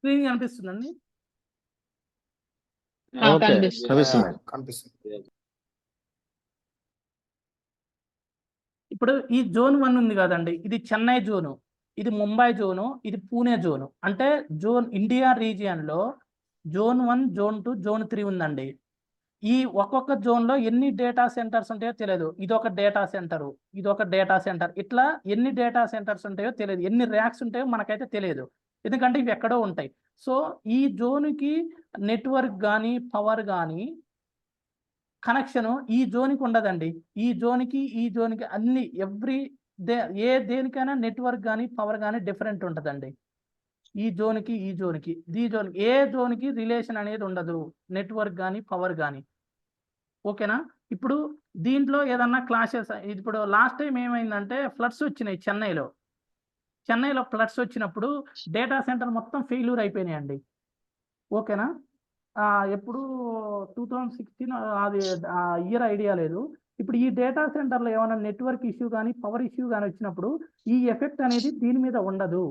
Screen కనిపిస్తుందండి? Okay, కనిపిస్తుంది. ఇప్పుడు ఈ జోన్ 1 ఉంది కదండి, ఇది చెన్నై జోను, ఇది ముంబై జోను, ఇది పూణే జోను. అంటే ఇండియా రీజియన్లో జోన్ 1, జోన్ 2, జోన్ 3 ఉందండి. ఈ ఒక్కొక్క జోన్లో ఎన్ని డేటా సెంటర్స్ ఉంటాయో తెలియదు. ఇదొక డేటా సెంటరు, ఇదొక డేటా సెంటర్, ఇట్లా ఎన్ని డేటా సెంటర్స్ ఉంటాయో తెలియదు, ఎన్ని ర్యాక్స్ ఉంటాయో మనకైతే తెలియదు, ఎందుకంటే ఇవి ఎక్కడో ఉంటాయి. సో ఈ జోన్కి నెట్వర్క్ కానీ పవర్ కానీ కనెక్షన్ ఈ జోన్కి ఉండదండి. ఈ జోన్కి అన్ని దేనికైనా నెట్వర్క్ కానీ పవర్ కానీ డిఫరెంట్ ఉంటుందండి. ఈ జోన్కి ఏ జోన్కి రిలేషన్ అనేది ఉండదు, నెట్వర్క్ కానీ పవర్ కానీ. ఓకేనా? ఇప్పుడు దీంట్లో ఏదన్నా క్లాషెస్, ఇప్పుడు లాస్ట్ టైం ఏమైందంటే ఫ్లడ్స్ వచ్చినాయి చెన్నైలో ఫ్లడ్స్ వచ్చినప్పుడు డేటా సెంటర్ మొత్తం ఫెయిల్యూర్ అయిపోయినాయండి. ఓకేనా? ఎప్పుడు 2016 అది ఇయర్ ఐడియా లేదు. ఇప్పుడు ఈ డేటా సెంటర్లో ఏమైనా నెట్వర్క్ ఇష్యూ కానీ పవర్ ఇష్యూ కానీ వచ్చినప్పుడు ఈ ఎఫెక్ట్ అనేది దీని మీద ఉండదు.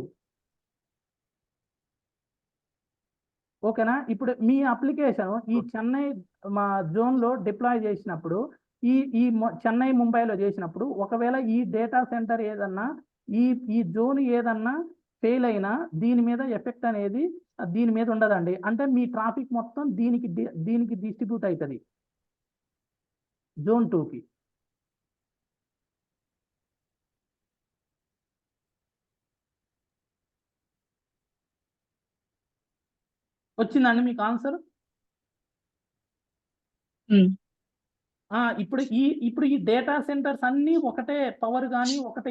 ఓకేనా? ఇప్పుడు మీ అప్లికేషన్ ఈ చెన్నై మా జోన్లో డిప్లాయ్ చేసినప్పుడు ఈ చెన్నై ముంబైలో చేసినప్పుడు ఒకవేళ ఈ డేటా సెంటర్ ఏదన్నా ఈ జోన్ ఏదన్నా ఫెయిల్ అయినా దీని మీద ఎఫెక్ట్ అనేది దీని మీద ఉండదండి. అంటే మీ ట్రాఫిక్ మొత్తం దీనికి డిస్ట్రిబ్యూట్ అవుతుంది, జోన్ 2కి. వచ్చిందండి మీకు ఆన్సర్? ఇప్పుడు ఈ డేటా సెంటర్స్ అన్నీ ఒకటే పవర్ కానీ ఒకటే.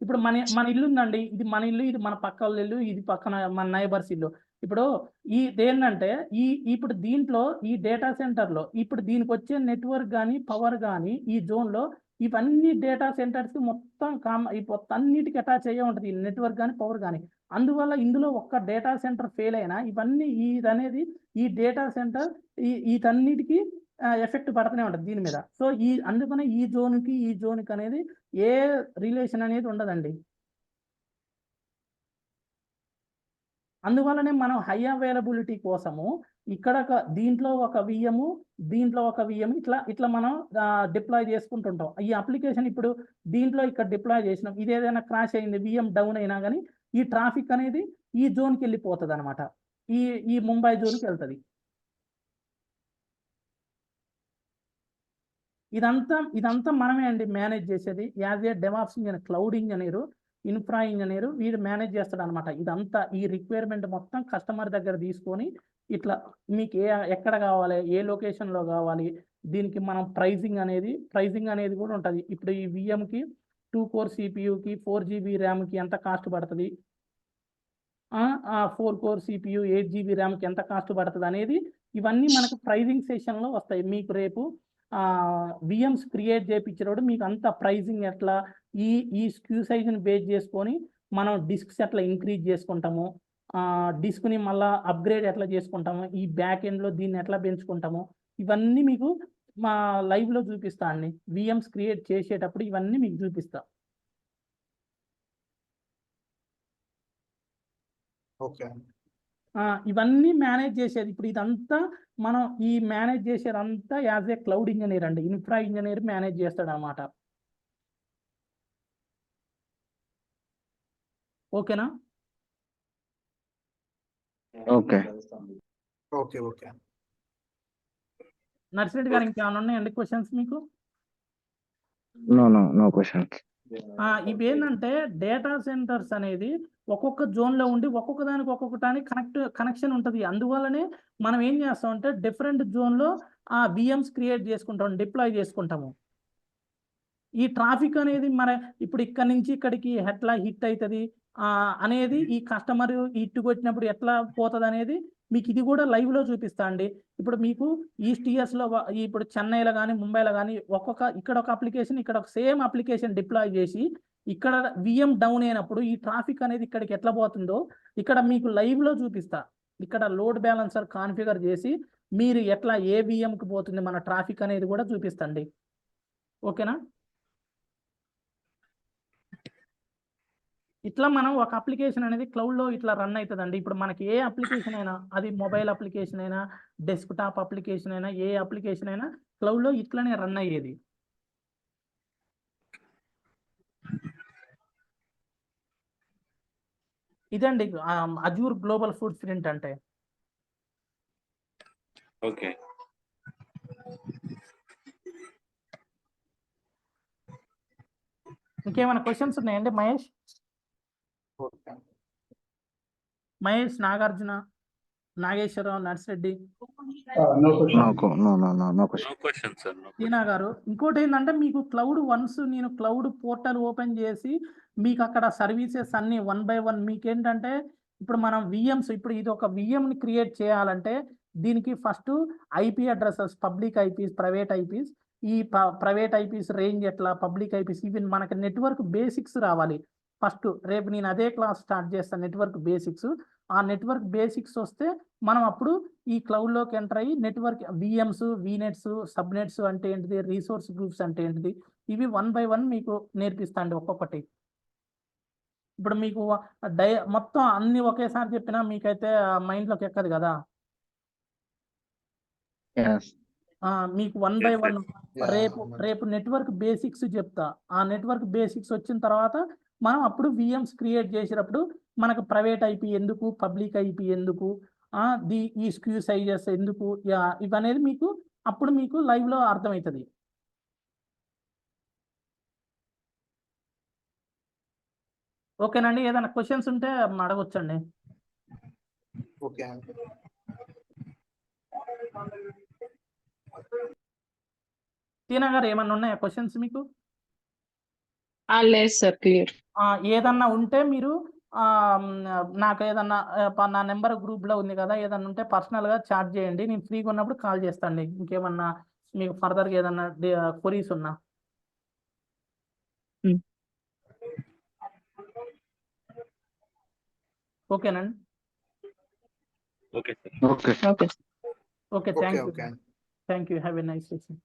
ఇప్పుడు మన ఇల్లు ఉందండి, ఇది మన ఇల్లు, ఇది మన పక్క వాళ్ళ ఇల్లు, ఇది పక్కన మన నైబర్స్ ఇల్లు. ఇప్పుడు ఇదేంటంటే ఇప్పుడు దీంట్లో ఈ డేటా సెంటర్లో ఇప్పుడు దీనికి వచ్చే నెట్వర్క్ కానీ పవర్ కానీ ఈ జోన్లో ఇవన్నీ డేటా సెంటర్స్ మొత్తం అన్నిటికీ అటాచ్ అయ్యే ఉంటుంది నెట్వర్క్ కానీ పవర్ కానీ. అందువల్ల ఇందులో ఒక్క డేటా సెంటర్ ఫెయిల్ అయినా ఇవన్నీ ఇదనేది ఈ డేటా సెంటర్ వీటన్నిటికీ ఎఫెక్ట్ పడుతూనే ఉంటుంది దీని మీద. సో అందుకనే ఈ జోన్కి అనేది ఏ రిలేషన్ అనేది ఉండదండి. అందువల్లనే మనం హై అవైలబిలిటీ కోసము ఇక్కడ దీంట్లో ఒక విఎం, దీంట్లో ఒక విఎం, ఇట్లా మనం డిప్లాయ్ చేసుకుంటుంటాం. ఈ అప్లికేషన్ ఇప్పుడు దీంట్లో ఇక్కడ డిప్లాయ్ చేసినాం, ఇది ఏదైనా క్రాష్ అయింది, విఎం డౌన్ అయినా కానీ ఈ ట్రాఫిక్ అనేది ఈ జోన్కి వెళ్ళిపోతుంది అనమాట, ఈ ముంబై జోన్కి వెళ్తుంది. ఇదంతా మనమే అండి మేనేజ్ చేసేది. As a DevOps engineer, cloud engineer, infra engineer వీడు మేనేజ్ చేస్తాడు అనమాట. ఇదంతా ఈ రిక్వైర్మెంట్ మొత్తం కస్టమర్ దగ్గర తీసుకొని ఇట్లా మీకు ఎక్కడ కావాలి, ఏ లొకేషన్లో కావాలి, దీనికి మనం ప్రైజింగ్ అనేది కూడా ఉంటుంది. ఇప్పుడు ఈ విఎంకి 2 కోర్ సిపియుకి 4 GB ర్యామ్కి ఎంత కాస్ట్ పడుతుంది, 4 కోర్ సిపియు 8 GB ర్యామ్కి ఎంత కాస్ట్ పడుతుంది అనేది ఇవన్నీ మనకు ప్రైజింగ్ సెషన్లో వస్తాయి. మీకు రేపు విఎమ్స్ క్రియేట్ చేయించినప్పుడు మీకు అంత ప్రైజింగ్ ఎట్లా, ఈ స్క్యూ సైజ్ని బేస్ చేసుకొని మనం డిస్క్స్ ఎట్లా ఇంక్రీజ్ చేసుకుంటాము, డిస్క్ని మళ్ళీ అప్గ్రేడ్ ఎట్లా చేసుకుంటాము, ఈ బ్యాక్ ఎండ్లో దీన్ని ఎట్లా పెంచుకుంటాము, ఇవన్నీ మీకు మా లైవ్లో చూపిస్తా అండి. విఎమ్స్ క్రియేట్ చేసేటప్పుడు ఇవన్నీ మీకు చూపిస్తా. ఓకే, ఇవన్నీ మేనేజ్ చేసేది ఇప్పుడు ఇదంతా మనం మేనేజ్ చేసేదంతా యాజ్ ఏ క్లౌడ్ ఇంజనీర్ అండి, ఇన్ఫ్రా ఇంజనీర్ మేనేజ్ చేస్తాడు అనమాట. ఓకేనా? ఓకే ఓకే ఓకే నర్సిరెడ్డి గారు ఇంకేమైనా ఉన్నాయండి క్వశ్చన్స్ మీకు? No questions. ఇవి ఏంటంటే డేటా సెంటర్స్ అనేది ఒక్కొక్క జోన్లో ఉండి ఒక్కొక్క దానికి కనెక్షన్ ఉంటుంది. అందువల్లనే మనం ఏం చేస్తామంటే డిఫరెంట్ జోన్లో విఎమ్స్ క్రియేట్ చేసుకుంటాం, డిప్లాయ్ చేసుకుంటాము. ఈ ట్రాఫిక్ అనేది ఇప్పుడు ఇక్కడ నుంచి ఇక్కడికి ఎట్లా హిట్ అవుతుంది అనేది ఈ కస్టమర్ హిట్ కొట్టినప్పుడు ఎట్లా పోతుంది అనేది మీకు ఇది కూడా లైవ్లో చూపిస్తా అండి. ఇప్పుడు మీకు ఈస్టీఎస్లో ఇప్పుడు చెన్నైలో కానీ ముంబైలో కానీ ఇక్కడ ఒక అప్లికేషన్, ఇక్కడ ఒక సేమ్ అప్లికేషన్ డిప్లాయ్ చేసి ఇక్కడ విఎం డౌన్ అయినప్పుడు ఈ ట్రాఫిక్ అనేది ఇక్కడికి ఎట్లా పోతుందో ఇక్కడ మీకు లైవ్లో చూపిస్తా. ఇక్కడ లోడ్ బ్యాలెన్సర్ కాన్ఫిగర్ చేసి మీరు ఎట్లా ఏ విఎంకి పోతుంది మన ట్రాఫిక్ అనేది కూడా చూపిస్తండి. ఓకేనా? ఇట్లా మనం ఒక అప్లికేషన్ అనేది cloud లో ఇట్లా రన్ అవుతుందండి. ఇప్పుడు మనకి ఏ అప్లికేషన్ అయినా, అది మొబైల్ అప్లికేషన్ అయినా, డెస్క్టాప్ అప్లికేషన్ అయినా, ఏ అప్లికేషన్ అయినా cloud లో ఇట్లనే రన్ అయ్యేది. ఇదండి అజూర్ గ్లోబల్ ఫుడ్ ప్రింట్ అంటే. ఓకే. ఇంకేమైనా క్వశ్చన్స్ ఉన్నాయండి Mahesh? Okay. Mahesh, Nagarjuna, Nageswara Rao, Narsi Reddy, No question. No question. No question sir. Tina garu. ఇంకోటి ఏంటంటే మీకు క్లౌడ్ వన్స్ నేను క్లౌడ్ పోర్టల్ ఓపెన్ చేసి మీకు అక్కడ సర్వీసెస్ అన్ని 1 by 1 మీకేంటంటే ఇప్పుడు మనం విఎమ్స్, ఇప్పుడు ఇది ఒక విఎంని క్రియేట్ చేయాలంటే దీనికి first IP addresses, public eyepiece, private eyepiece, ఈ ప్రైవేట్ ఐపీస్ రేంజ్ ఎట్లా, పబ్లిక్ ఐపీస్, ఇవి మనకి నెట్వర్క్ బేసిక్స్ రావాలి. ఫస్ట్ రేపు నేను అదే క్లాస్ స్టార్ట్ చేస్తాను, నెట్వర్క్ బేసిక్స్. ఆ నెట్వర్క్ బేసిక్స్ వస్తే మనం అప్పుడు ఈ క్లౌడ్లోకి ఎంటర్ అయ్యి నెట్వర్క్ విఎమ్స్, వీనెట్స్, సబ్నెట్స్ అంటే ఏంటిది, రీసోర్స్ గ్రూప్స్ అంటే ఏంటిది, ఇవి 1 by 1 మీకు నేర్పిస్తా అండి ఒక్కొక్కటి. ఇప్పుడు మీకు మొత్తం అన్ని ఒకేసారి చెప్పినా మీకైతే మైండ్లోకి ఎక్కదు కదా. Yes. మీకు 1 by 1 Yeah, రేపు నెట్వర్క్ బేసిక్స్ చెప్తా. ఆ నెట్వర్క్ బేసిక్స్ వచ్చిన తర్వాత మనం అప్పుడు విఎమ్స్ క్రియేట్ చేసేటప్పుడు మనకు ప్రైవేట్ ఐపీ ఎందుకు, పబ్లిక్ ఐపీ ఎందుకు, ఈ స్క్యూ సైజెస్ ఎందుకు, ఇవనేది మీకు అప్పుడు మీకు లైవ్ లో అర్థమవుతుంది. ఓకేనండి, ఏదైనా క్వశ్చన్స్ ఉంటే అడగొచ్చండి. ఓకే. టీనా గారు ఏమన్నా ఉన్నాయా క్వశ్చన్స్ మీకు? లేదు సార్, క్లియర్. ఏదన్నా ఉంటే మీరు నాకు ఏదన్నా నా నెంబర్ గ్రూప్ లో ఉంది కదా, ఏదన్నా ఉంటే పర్సనల్ గా చాట్ చేయండి, నేను ఫ్రీగా ఉన్నప్పుడు కాల్ చేస్తాండి. ఇంకేమన్నా మీకు ఫర్దర్ గా ఏదన్నా క్వరీస్ ఉన్నా. ఓకేనండి. Okay sir. Okay. Okay. Okay, Okay, thank you. okay. Thank you, have a nice session.